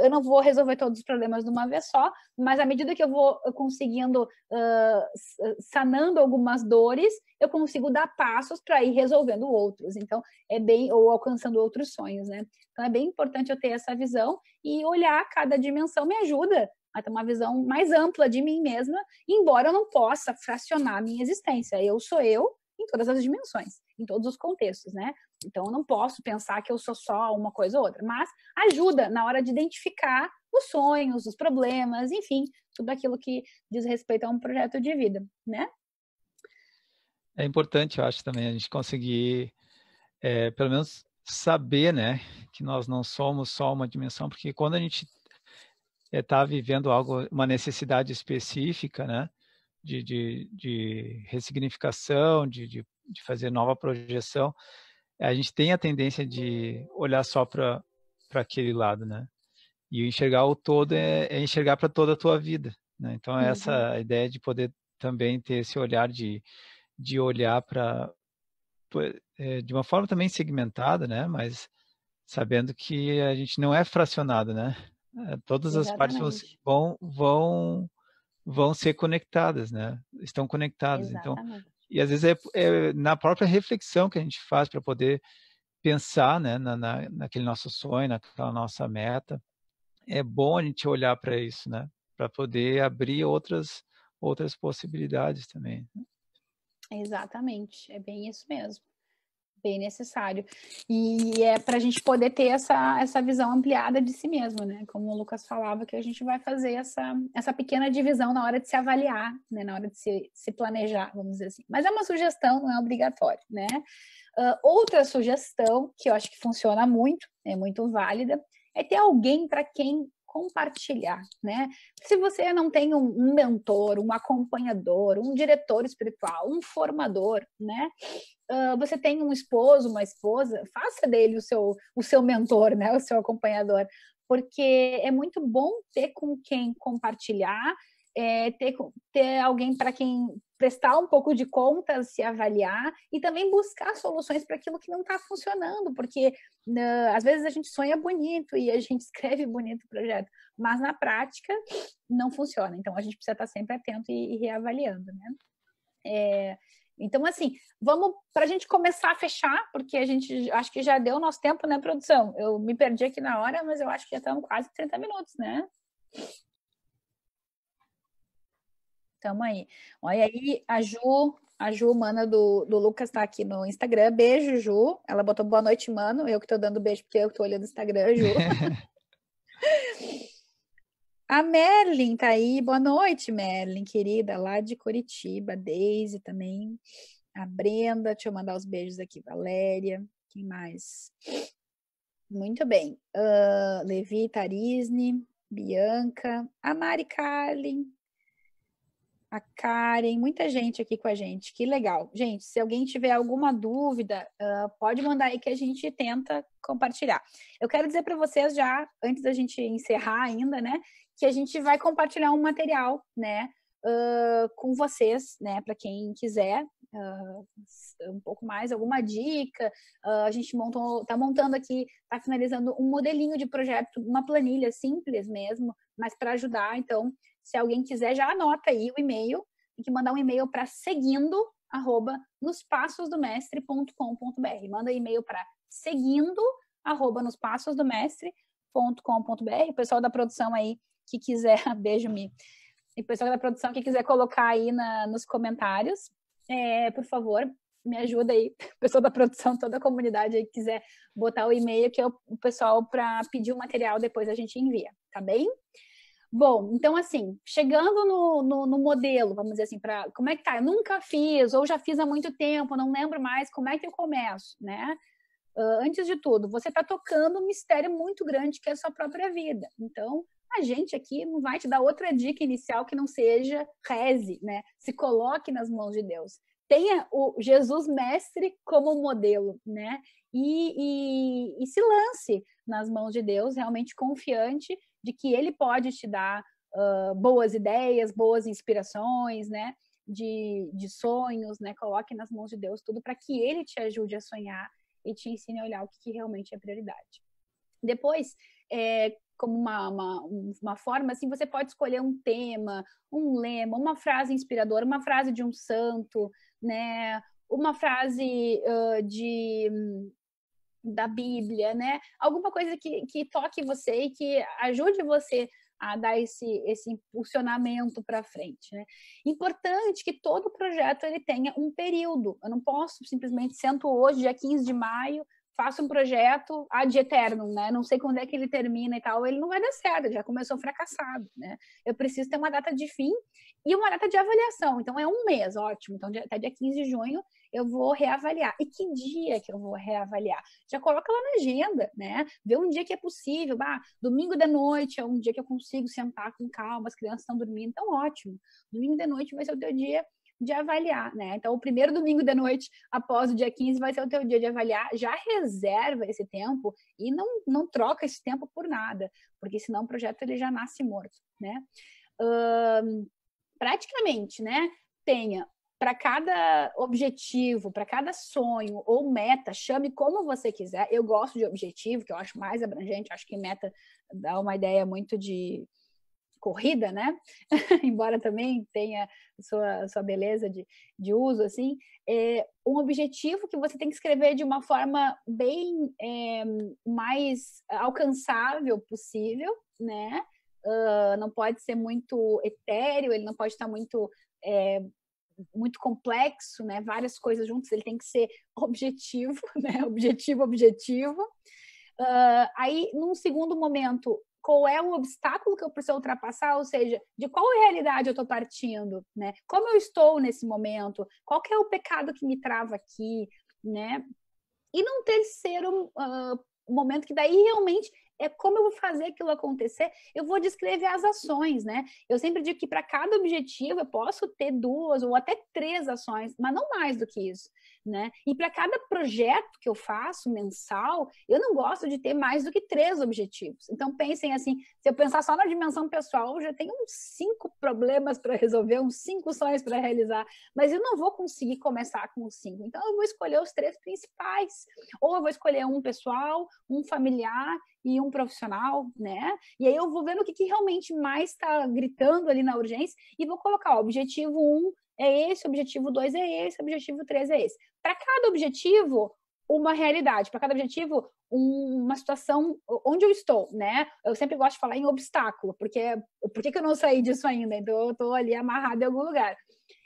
Eu não vou resolver todos os problemas de uma vez só, mas à medida que eu vou conseguindo sanando algumas dores, eu consigo dar passos para ir resolvendo outros. Então, ou alcançando outros sonhos, né? Então, é bem importante eu ter essa visão e olhar cada dimensão me ajuda a ter uma visão mais ampla de mim mesma, embora eu não possa fracionar a minha existência. Eu sou eu em todas as dimensões, em todos os contextos, né? Então, eu não posso pensar que eu sou só uma coisa ou outra, mas ajuda na hora de identificar os sonhos, os problemas, enfim, tudo aquilo que diz respeito a um projeto de vida, né? É importante, eu acho, também a gente conseguir, pelo menos, saber, né, que nós não somos só uma dimensão, porque quando a gente está vivendo algo, uma necessidade específica, né, de ressignificação, de fazer nova projeção, a gente tem a tendência de olhar só para aquele lado, né? E enxergar o todo é enxergar para toda a tua vida, né? Então, essa ideia de poder também ter esse olhar de olhar para de uma forma também segmentada, né? Mas sabendo que a gente não é fracionado, né? Todas as partes Exatamente. vão ser conectadas, né? Estão conectadas. Então, Exatamente. e às vezes é na própria reflexão que a gente faz para poder pensar, né, naquele nosso sonho, naquela nossa meta. É bom a gente olhar para isso, né? Para poder abrir outras possibilidades também. Exatamente. É bem isso mesmo. Bem necessário. E é para a gente poder ter essa visão ampliada de si mesmo, né? Como o Lucas falava, que a gente vai fazer essa pequena divisão na hora de se avaliar, né? Na hora de se planejar, vamos dizer assim. Mas é uma sugestão, não é obrigatório, né? Outra sugestão, que eu acho que funciona muito, é muito válida, é ter alguém para quem compartilhar, né? Se você não tem um mentor, um acompanhador, um diretor espiritual, um formador, né? Você tem um esposo, uma esposa, faça dele o seu mentor, né? O seu acompanhador, porque é muito bom ter com quem compartilhar, ter alguém para quem prestar um pouco de contas, se avaliar e também buscar soluções para aquilo que não está funcionando, porque às vezes a gente sonha bonito e a gente escreve bonito o projeto, mas na prática não funciona. Então a gente precisa estar sempre atento e reavaliando, né? Então, assim, vamos para a gente começar a fechar, porque a gente acho que já deu o nosso tempo, né, produção? Eu me perdi aqui na hora, mas eu acho que já estamos quase 30 minutos, né? Tamo aí. Olha aí, a Ju, mana do Lucas, tá aqui no Instagram. Beijo, Ju. Ela botou boa noite, mano. Eu que tô dando beijo porque eu que tô olhando o Instagram, Ju. A Merlin tá aí. Boa noite, Merlin, querida, lá de Curitiba. Daisy também. A Brenda, deixa eu mandar os beijos aqui. Valéria, quem mais? Muito bem. Levi, Tarisne, Bianca, a Mari Carlin, a Karen, muita gente aqui com a gente, que legal. Gente, se alguém tiver alguma dúvida, pode mandar aí que a gente tenta compartilhar. Eu quero dizer para vocês já, antes da gente encerrar ainda, né, que a gente vai compartilhar um material, né, com vocês, né, para quem quiser um pouco mais, alguma dica. A gente tá montando aqui, tá finalizando um modelinho de projeto, uma planilha simples mesmo, mas para ajudar. Então, se alguém quiser, já anota aí o e-mail. Tem que mandar um e-mail para seguindo@nospassosdomestre.com.br. Manda e-mail para seguindo@nospassosdomestre.com.br. O pessoal da produção aí que quiser, beijo, Mi. E o pessoal da produção que quiser colocar aí nos comentários, por favor, me ajuda aí. O pessoal da produção, toda a comunidade aí que quiser botar o e-mail, que é o pessoal para pedir o material, depois a gente envia, tá bem? Bom, então assim, chegando no modelo, vamos dizer assim, como é que tá? Eu nunca fiz, ou já fiz há muito tempo, não lembro mais, como é que eu começo, né? Antes de tudo, você está tocando um mistério muito grande que é a sua própria vida. Então, a gente aqui não vai te dar outra dica inicial que não seja reze, né? Se coloque nas mãos de Deus. Tenha o Jesus mestre como modelo, né? E se lance nas mãos de Deus, realmente confiante de que Ele pode te dar boas ideias, boas inspirações, né? De sonhos, né? Coloque nas mãos de Deus tudo para que Ele te ajude a sonhar e te ensine a olhar o que realmente é prioridade. Depois, como uma forma, assim, você pode escolher um tema, um lema, uma frase inspiradora, uma frase de um santo, né? Uma frase da Bíblia, né? Alguma coisa que toque você e que ajude você a dar esse impulsionamento para frente, né? Importante que todo projeto ele tenha um período. Eu não posso simplesmente sento hoje, dia 15 de maio, faço um projeto ad eternum, né? Não sei quando é que ele termina e tal, ele não vai dar certo, já começou fracassado, né? Eu preciso ter uma data de fim e uma data de avaliação. Então é um mês, ótimo. Então até dia 15 de junho eu vou reavaliar. E que dia que eu vou reavaliar? Já coloca lá na agenda, né? Vê um dia que é possível. Domingo de noite é um dia que eu consigo sentar com calma, as crianças estão dormindo, então ótimo. Domingo de noite vai ser o teu dia de avaliar, né? Então, o primeiro domingo de noite, após o dia 15, vai ser o teu dia de avaliar. Já reserva esse tempo e não troca esse tempo por nada, porque senão o projeto ele já nasce morto, né? Praticamente, né? Tenha para cada objetivo, para cada sonho ou meta, chame como você quiser. Eu gosto de objetivo, que eu acho mais abrangente, acho que meta dá uma ideia muito de corrida, né? Embora também tenha sua beleza de uso, assim, um objetivo que você tem que escrever de uma forma bem mais alcançável possível, né? Não pode ser muito etéreo, ele não pode estar muito complexo, né? Várias coisas juntas, ele tem que ser objetivo, né? Objetivo. Aí, num segundo momento, qual é o obstáculo que eu preciso ultrapassar, ou seja, de qual realidade eu estou partindo, né? Como eu estou nesse momento? Qual que é o pecado que me trava aqui, né? E num terceiro momento, que daí realmente é como eu vou fazer aquilo acontecer, eu vou descrever as ações, né? Eu sempre digo que para cada objetivo eu posso ter 2 ou até 3 ações, mas não mais do que isso, né? E para cada projeto que eu faço mensal, eu não gosto de ter mais do que 3 objetivos. Então pensem assim, se eu pensar só na dimensão pessoal, eu já tenho uns 5 problemas para resolver, uns 5 sonhos para realizar, mas eu não vou conseguir começar com os 5. Então eu vou escolher os 3 principais, ou eu vou escolher um pessoal, um familiar e um profissional, né? E aí eu vou vendo o que realmente mais está gritando ali na urgência e vou colocar, objetivo 1 é esse, objetivo 2 é esse, objetivo 3 é esse. Para cada objetivo, uma realidade. Para cada objetivo, uma situação onde eu estou, né? Eu sempre gosto de falar em obstáculo, porque por que eu não saí disso ainda? Então eu estou ali amarrada em algum lugar.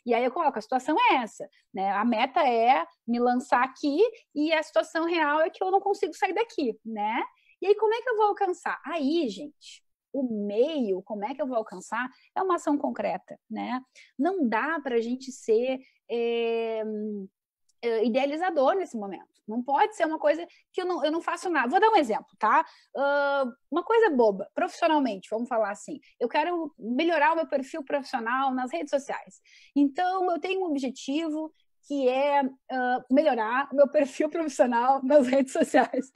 E aí eu coloco, a situação é essa, né? A meta é me lançar aqui e a situação real é que eu não consigo sair daqui, né? E aí, como é que eu vou alcançar? Aí, gente, o meio, como é que eu vou alcançar? É uma ação concreta, né? Não dá para a gente ser idealizador nesse momento. Não pode ser uma coisa que eu não faço nada. Vou dar um exemplo, tá? Uma coisa boba, profissionalmente, vamos falar assim. Eu quero melhorar o meu perfil profissional nas redes sociais. Então, eu tenho um objetivo que é melhorar o meu perfil profissional nas redes sociais.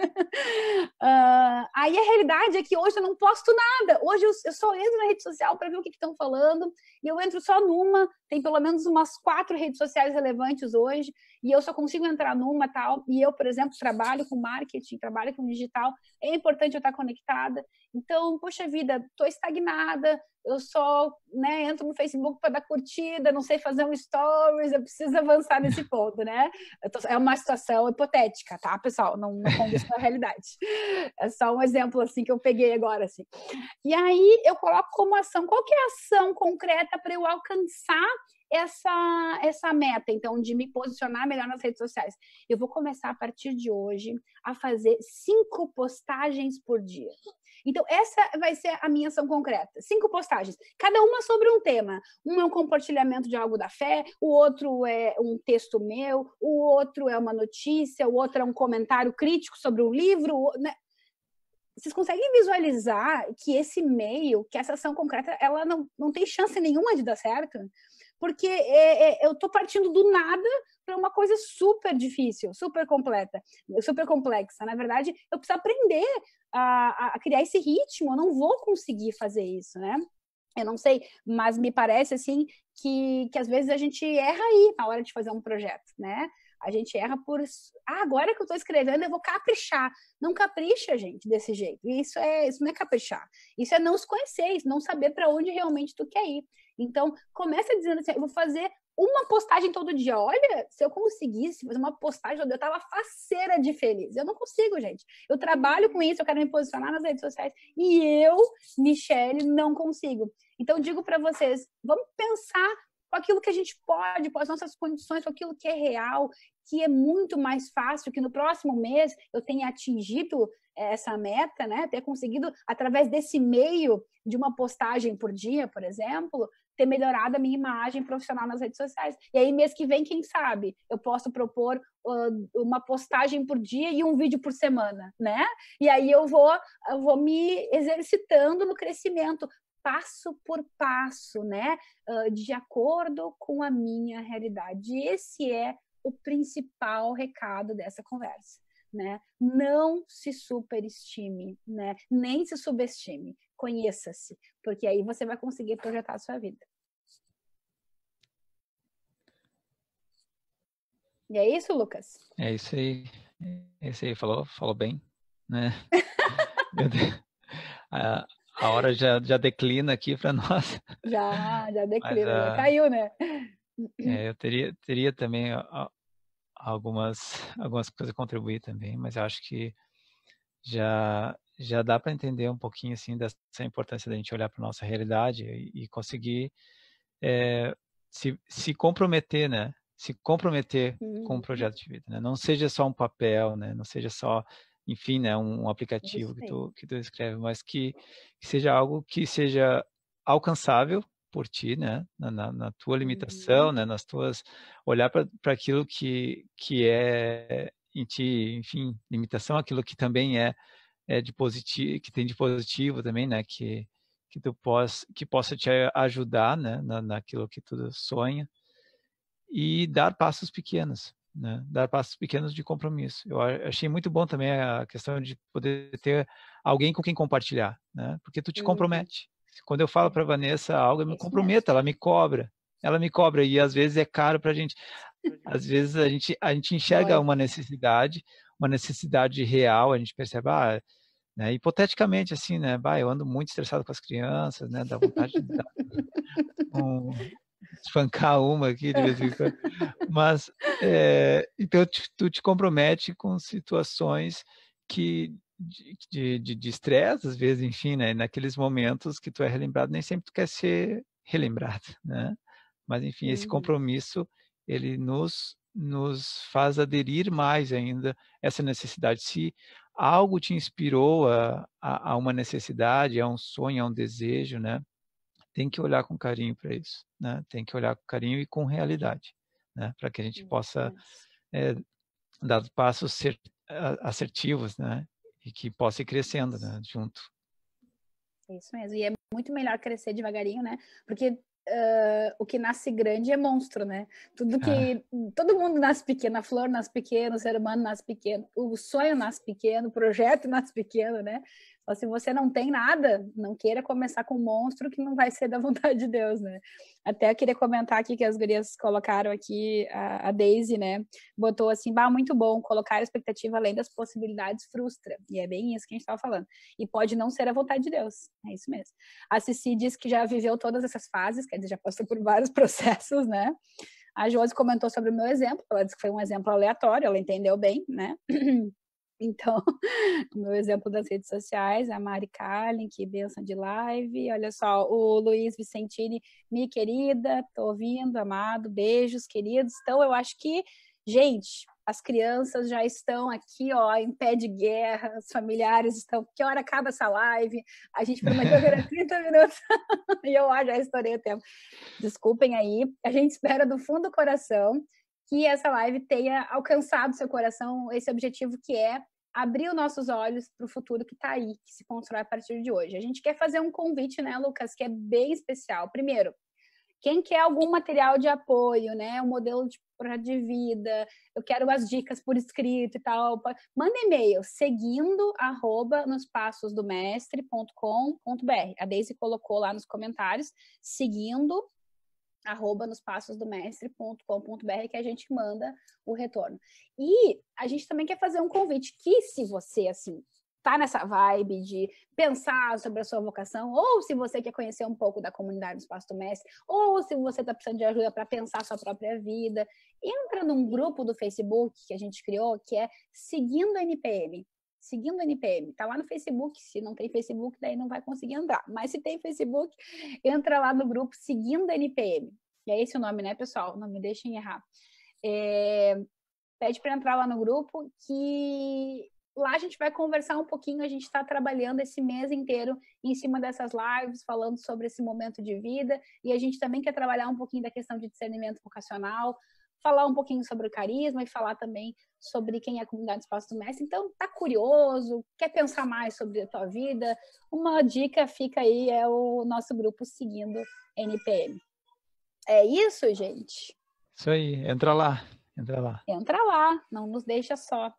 Aí a realidade é que hoje eu não posto nada. Hoje eu só entro na rede social para ver o que estão falando, e eu entro só numa, tem pelo menos umas 4 redes sociais relevantes hoje, e eu só consigo entrar numa tal, e eu, por exemplo, trabalho com marketing, trabalho com digital, é importante eu estar conectada. Então, poxa vida, estou estagnada, eu só entro no Facebook para dar curtida, não sei fazer um stories, eu preciso avançar nesse ponto, né? É uma situação hipotética, tá, pessoal? Não condiz com a realidade. É só um exemplo, assim, que eu peguei agora, assim. E aí, eu coloco como ação, qual que é a ação concreta para eu alcançar essa meta, então, de me posicionar melhor nas redes sociais? Eu vou começar, a partir de hoje, a fazer 5 postagens por dia. Então, essa vai ser a minha ação concreta. 5 postagens, cada uma sobre um tema. Um é um compartilhamento de algo da fé, o outro é um texto meu, o outro é uma notícia, o outro é um comentário crítico sobre um livro, né? vocês conseguem visualizar que esse meio, que essa ação concreta, ela não tem chance nenhuma de dar certo? Porque eu estou partindo do nada para uma coisa super difícil, super completa, super complexa. Na verdade, eu preciso aprender a criar esse ritmo, eu não vou conseguir fazer isso, né? Eu não sei, mas me parece assim que às vezes a gente erra aí na hora de fazer um projeto, né? A gente erra por agora que eu estou escrevendo, eu vou caprichar. Não capricha, gente, desse jeito. Isso não é caprichar. Isso é não se conhecer, isso não saber para onde realmente tu quer ir. Então, começa dizendo assim, eu vou fazer uma postagem todo dia. Olha, se eu conseguisse fazer uma postagem todo dia, eu tava faceira de feliz. Eu não consigo, gente. Eu trabalho com isso, eu quero me posicionar nas redes sociais e eu, Michele, não consigo. Então, digo para vocês, vamos pensar com aquilo que a gente pode, com as nossas condições, com aquilo que é real, que é muito mais fácil, que no próximo mês eu tenha atingido essa meta, né? Ter conseguido, através desse meio de uma postagem por dia, por exemplo, ter melhorado a minha imagem profissional nas redes sociais. E aí, mês que vem, quem sabe, eu posso propor uma postagem por dia e um vídeo por semana, né? E aí eu vou me exercitando no crescimento, passo por passo, né? De acordo com a minha realidade. Esse é o principal recado dessa conversa, né? Não se superestime, né? Nem se subestime. Conheça-se, porque aí você vai conseguir projetar a sua vida. E é isso, Lucas? É isso aí. É isso aí, falou bem, né? A hora já declina aqui para nós. Já Mas declina, já caiu, né? eu teria também algumas coisas a contribuir também, mas eu acho que já dá para entender um pouquinho assim dessa importância da gente olhar para nossa realidade e conseguir se comprometer, né? Se comprometer com um projeto de vida, né? Não seja só um papel, né? Não seja só, enfim, né? Um aplicativo que tu escreve, mas que seja algo que seja alcançável por ti, né? Na tua limitação, né? Nas tuas olhar para aquilo que é em ti, enfim, limitação, aquilo que também é de positivo, que tem de positivo também, né? Que possa te ajudar, né, naquilo que tu sonha, e dar passos pequenos, né? Dar passos pequenos de compromisso. Eu achei muito bom também a questão de poder ter alguém com quem compartilhar, né? Porque tu te compromete. Quando eu falo para Vanessa algo, eu me comprometo, ela me cobra e às vezes é caro para a gente. Às vezes a gente enxerga uma necessidade real, a gente percebe, né, hipoteticamente, assim, né? Eu ando muito estressado com as crianças, né? Dá vontade de dar espancar uma aqui de vez em quando. Mas, então, tu te compromete com situações que de estresse, às vezes, enfim, né? Naqueles momentos que tu é relembrado, nem sempre tu quer ser relembrado, né? Mas, enfim, esse compromisso, ele nos faz aderir mais ainda essa necessidade. Se algo te inspirou a uma necessidade, a um sonho, a um desejo, né? Tem que olhar com carinho para isso, né? Tem que olhar com carinho e com realidade, né? Para que a gente possa dar passos assertivos, né? E que possa ir crescendo, né? Junto. Isso mesmo. E é muito melhor crescer devagarinho, né? Porque o que nasce grande é monstro, né? Todo mundo nasce pequeno, a flor nasce pequeno, o ser humano nasce pequeno, o sonho nasce pequeno, o projeto nasce pequeno, né? Só se você não tem nada, não queira começar com um monstro que não vai ser da vontade de Deus, né? Até eu queria comentar aqui que as gurias colocaram aqui, a Daisy, né? Botou assim, muito bom, colocar a expectativa além das possibilidades frustra. E é bem isso que a gente estava falando. E pode não ser a vontade de Deus. É isso mesmo. A Cici diz que já viveu todas essas fases, quer dizer, já passou por vários processos, né? A Josi comentou sobre o meu exemplo, ela disse que foi um exemplo aleatório, ela entendeu bem, né? Então, o meu exemplo das redes sociais, a Mari Carlin, que benção de live. Olha só, o Luiz Vicentini, minha querida, tô ouvindo, amado, beijos, queridos. Então, eu acho que, gente, as crianças já estão aqui, ó, em pé de guerra, os familiares estão, que hora acaba essa live? A gente prometeu que era 30 minutos e eu já estourei o tempo. Desculpem aí, a gente espera do fundo do coração que essa live tenha alcançado seu coração, esse objetivo que é abrir os nossos olhos para o futuro que está aí, que se constrói a partir de hoje. A gente quer fazer um convite, né, Lucas, que é bem especial. Primeiro, quem quer algum material de apoio, né, um modelo de projeto de vida, eu quero as dicas por escrito e tal, manda e-mail, seguindo, @nospassosdomestre.com.br. A Deise colocou lá nos comentários, seguindo, @nospassosdomestre.com.br, que a gente manda o retorno. E a gente também quer fazer um convite que, se você, assim, tá nessa vibe de pensar sobre a sua vocação, ou se você quer conhecer um pouco da comunidade do Espaço do Mestre, ou se você está precisando de ajuda para pensar a sua própria vida, entra num grupo do Facebook que a gente criou, que é Seguindo a NPM. Seguindo a NPM. Tá lá no Facebook. Se não tem Facebook, daí não vai conseguir entrar. Mas se tem Facebook, entra lá no grupo Seguindo a NPM. E é esse o nome, né, pessoal? Não me deixem errar. Pede para entrar lá no grupo, que lá a gente vai conversar um pouquinho. A gente está trabalhando esse mês inteiro em cima dessas lives, falando sobre esse momento de vida, e a gente também quer trabalhar um pouquinho da questão de discernimento vocacional, falar um pouquinho sobre o carisma e falar também sobre quem é a comunidade Espaço do Mestre. Então, tá curioso, quer pensar mais sobre a tua vida? Uma dica fica aí, é o nosso grupo Seguindo NPM. É isso, gente? Isso aí, entra lá. Entra lá, não nos deixa só.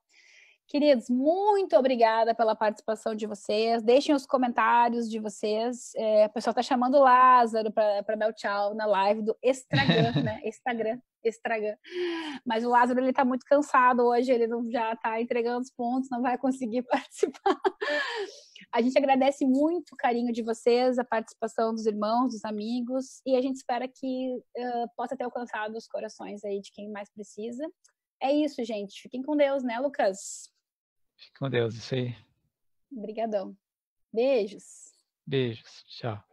Queridos, muito obrigada pela participação de vocês. Deixem os comentários de vocês. O pessoal está chamando o Lázaro para dar o tchau na live do Estragan, né? Estragan. Mas o Lázaro, ele está muito cansado hoje, ele já está entregando os pontos, não vai conseguir participar. A gente agradece muito o carinho de vocês, a participação dos irmãos, dos amigos, e a gente espera que possa ter alcançado os corações aí de quem mais precisa. É isso, gente. Fiquem com Deus, né, Lucas? Fique com Deus, isso aí. Obrigadão. Beijos. Beijos. Tchau.